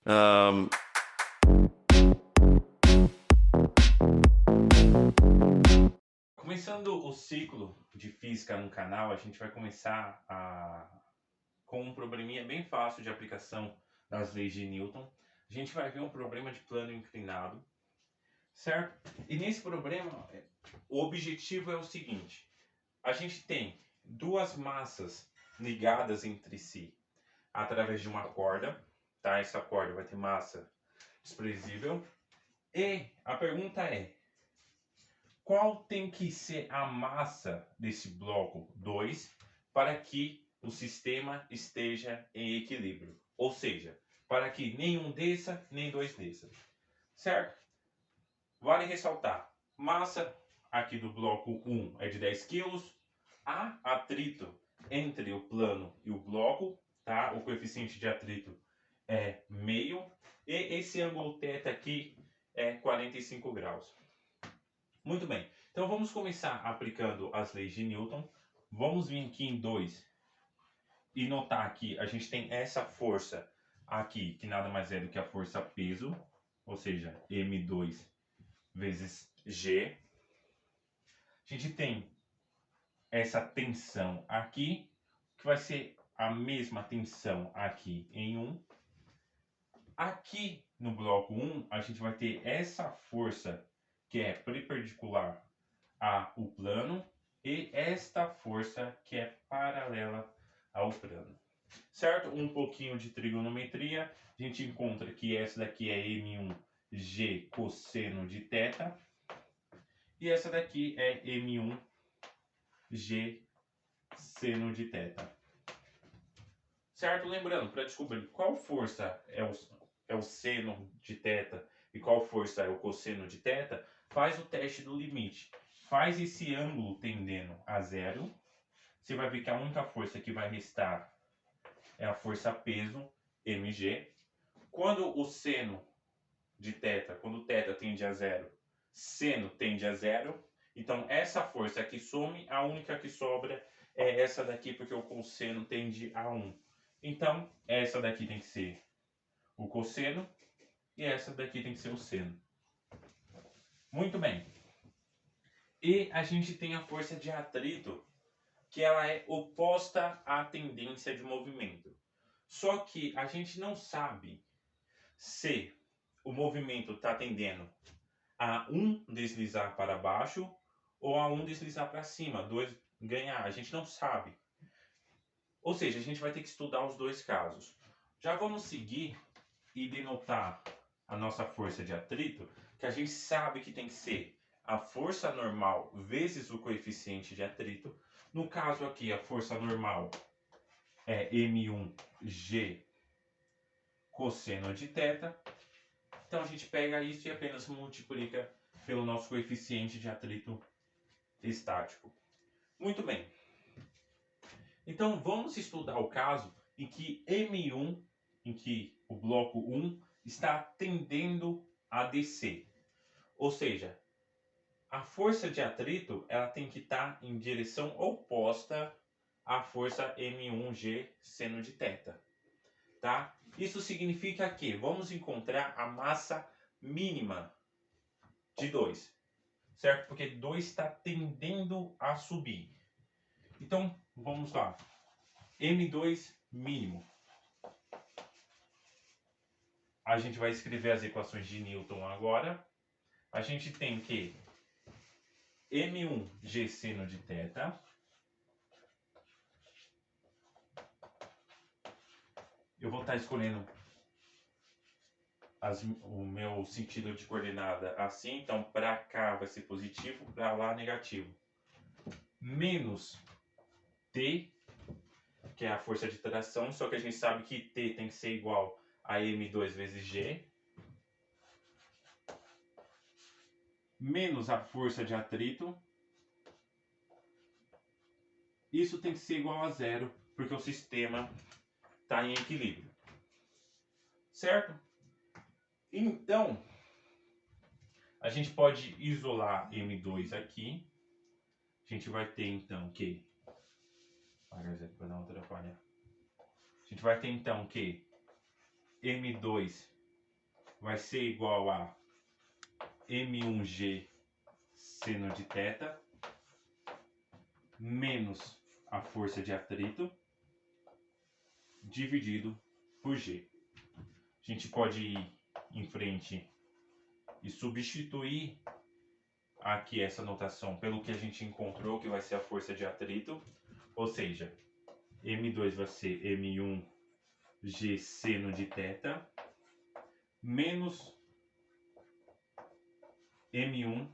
Ahn, Começando o ciclo de física no canal, a gente vai começar com um probleminha bem fácil de aplicação das leis de Newton. A gente vai ver um problema de plano inclinado, certo? E nesse problema, o objetivo é o seguinte: a gente tem duas massas ligadas entre si através de uma corda, tá? Essa corda vai ter massa desprezível. E a pergunta é: qual tem que ser a massa desse bloco 2 para que o sistema esteja em equilíbrio? Ou seja, para que nenhum desça, nem dois desça. Certo? Vale ressaltar, massa aqui do bloco 1 é de 10 kg. Há atrito entre o plano e o bloco, tá? O coeficiente de atrito é meio. E esse ângulo θ aqui é 45 graus. Muito bem, então vamos começar aplicando as leis de Newton. Vamos vir aqui em 2 e notar que a gente tem essa força aqui, que nada mais é do que a força peso, ou seja, M2 vezes G. A gente tem essa tensão aqui, que vai ser a mesma tensão aqui em 1. Aqui no bloco 1, a gente vai ter essa força que é perpendicular ao plano e esta força que é paralela ao plano. Certo? Um pouquinho de trigonometria, a gente encontra que essa daqui é M1G cosseno de θ e essa daqui é M1G seno de θ. Certo? Lembrando, para descobrir qual força é o seno de θ e qual força é o cosseno de θ, faz o teste do limite. Faz esse ângulo tendendo a zero. Você vai ver que a única força que vai restar é a força peso, mg. Quando o seno de θ, quando o θ tende a zero, seno tende a zero. Então essa força que some, a única que sobra é essa daqui, porque o cosseno tende a 1. Então essa daqui tem que ser o cosseno e essa daqui tem que ser o seno. Muito bem. E a gente tem a força de atrito, que ela é oposta à tendência de movimento. Só que a gente não sabe se o movimento está tendendo a um deslizar para baixo ou a um deslizar para cima, dois ganhar. A gente não sabe. Ou seja, a gente vai ter que estudar os dois casos. Já vamos seguir e denotar a nossa força de atrito, que a gente sabe que tem que ser a força normal vezes o coeficiente de atrito. No caso aqui, a força normal é M1G cosseno de θ. Então a gente pega isso e apenas multiplica pelo nosso coeficiente de atrito estático. Muito bem. Então vamos estudar o caso em que M1, em que o bloco 1 está tendendo a descer. Ou seja, a força de atrito ela tem que estar em direção oposta à força M1G seno de θ. Tá? Isso significa que vamos encontrar a massa mínima de 2, certo? Porque 2 está tendendo a subir. Então, vamos lá. M2 mínimo. A gente vai escrever as equações de Newton agora. A gente tem que M1G seno de θ eu vou estar escolhendo o meu sentido de coordenada assim. Então, para cá vai ser positivo, para lá negativo. Menos T, que é a força de tração, só que a gente sabe que T tem que ser igual a M2 vezes G, menos a força de atrito. Isso tem que ser igual a zero, porque o sistema está em equilíbrio. Certo? Então, a gente pode isolar M2 aqui. A gente vai ter então que... A gente vai ter então que M2 vai ser igual a M1G seno de θ menos a força de atrito dividido por G. A gente pode ir em frente e substituir aqui essa notação pelo que a gente encontrou, que vai ser a força de atrito. Ou seja, M2 vai ser M1G seno de θ menos M1G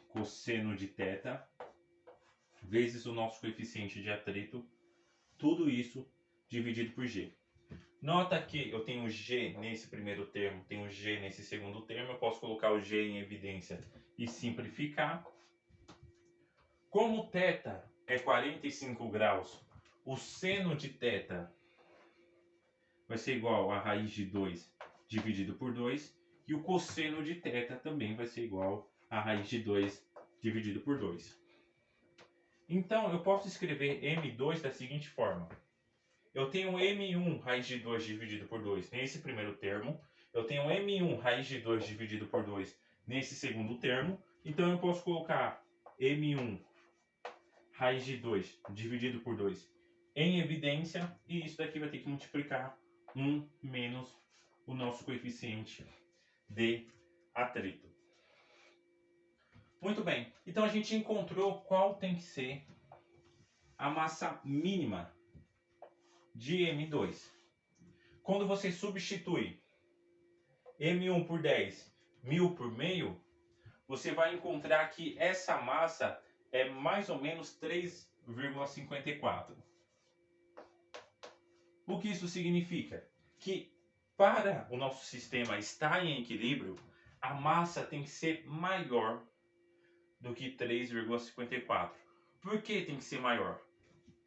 cosseno de θ vezes o nosso coeficiente de atrito, tudo isso dividido por G. Nota que eu tenho G nesse primeiro termo, tenho G nesse segundo termo, eu posso colocar o G em evidência e simplificar. Como θ é 45 graus, o seno de θ vai ser igual a raiz de 2 dividido por 2, e o cosseno de θ também vai ser igual a raiz de 2 dividido por 2. Então, eu posso escrever M2 da seguinte forma. Eu tenho M1 raiz de 2 dividido por 2 nesse primeiro termo. Eu tenho M1 raiz de 2 dividido por 2 nesse segundo termo. Então, eu posso colocar M1 raiz de 2 dividido por 2 em evidência. E isso daqui vai ter que multiplicar 1 menos o nosso coeficiente de atrito. Muito bem. Então, a gente encontrou qual tem que ser a massa mínima de M2. Quando você substitui M1 por 10, 1000 por meio, você vai encontrar que essa massa é mais ou menos 3,54. O que isso significa? Que para o nosso sistema estar em equilíbrio, a massa tem que ser maior do que 3,54. Por que tem que ser maior?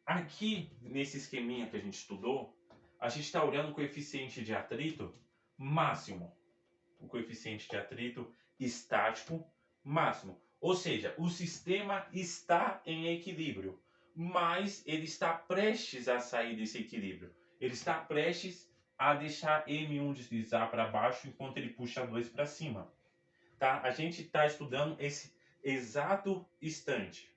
Aqui, nesse esqueminha que a gente estudou, a gente está olhando o coeficiente de atrito máximo. O coeficiente de atrito estático máximo. Ou seja, o sistema está em equilíbrio, mas ele está prestes a sair desse equilíbrio. Ele está prestes a deixar M1 deslizar para baixo enquanto ele puxa 2 para cima. Tá? A gente está estudando esse exato instante.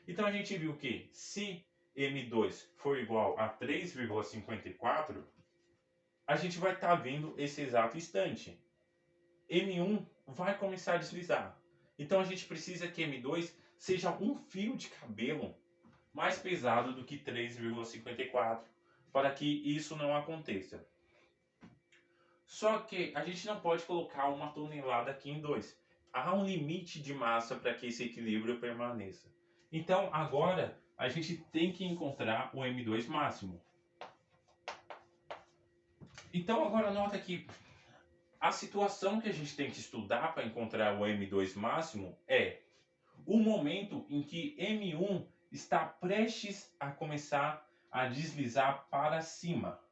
Então a gente viu que se M2 for igual a 3,54, a gente vai estar vendo esse exato instante. M1 vai começar a deslizar. Então a gente precisa que M2 seja um fio de cabelo mais pesado do que 3,54 para que isso não aconteça. Só que a gente não pode colocar 1 tonelada aqui em 2. Há um limite de massa para que esse equilíbrio permaneça. Então agora a gente tem que encontrar o M2 máximo. Então agora nota que a situação que a gente tem que estudar para encontrar o M2 máximo é o momento em que M1 está prestes a começar a deslizar para cima.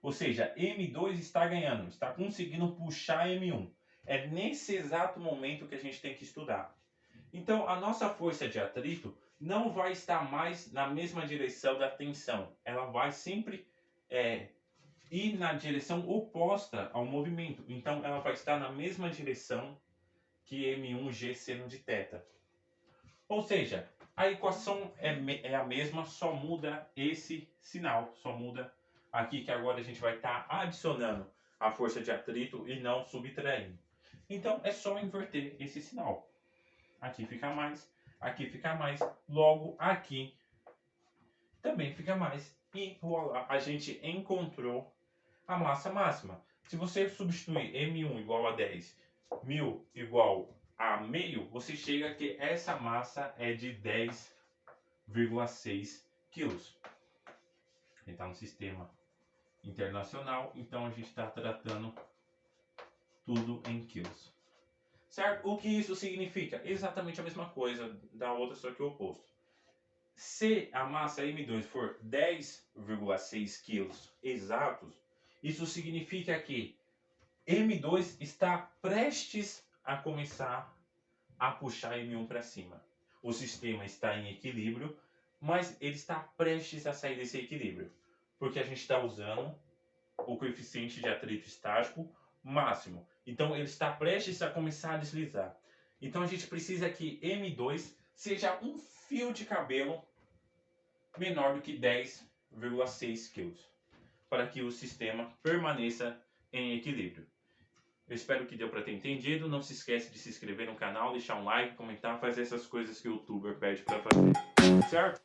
Ou seja, M2 está ganhando, está conseguindo puxar M1. É nesse exato momento que a gente tem que estudar. Então, a nossa força de atrito não vai estar mais na mesma direção da tensão. Ela vai sempre ir na direção oposta ao movimento. Então, ela vai estar na mesma direção que M1G seno de θ. Ou seja, a equação é a mesma, só muda esse sinal. Só muda aqui que agora a gente vai estar adicionando a força de atrito e não subtraindo. Então, é só inverter esse sinal. Aqui fica mais, aqui fica mais, logo aqui também fica mais. E voilà, a gente encontrou a massa máxima. Se você substituir M1 igual a 10, 1000 igual a meio, você chega que essa massa é de 10,6 quilos. A gente está no sistema internacional, então a gente está tratando tudo em quilos. Certo? O que isso significa? Exatamente a mesma coisa da outra, só que o oposto. Se a massa M2 for 10,6 quilos exatos, isso significa que M2 está prestes a começar a puxar M1 para cima. O sistema está em equilíbrio, mas ele está prestes a sair desse equilíbrio, porque a gente está usando o coeficiente de atrito estático máximo. Então ele está prestes a começar a deslizar. Então a gente precisa que M2 seja um fio de cabelo menor do que 10,6 kg, para que o sistema permaneça em equilíbrio. Eu espero que deu para ter entendido. Não se esquece de se inscrever no canal, deixar um like, comentar, fazer essas coisas que o youtuber pede para fazer, certo?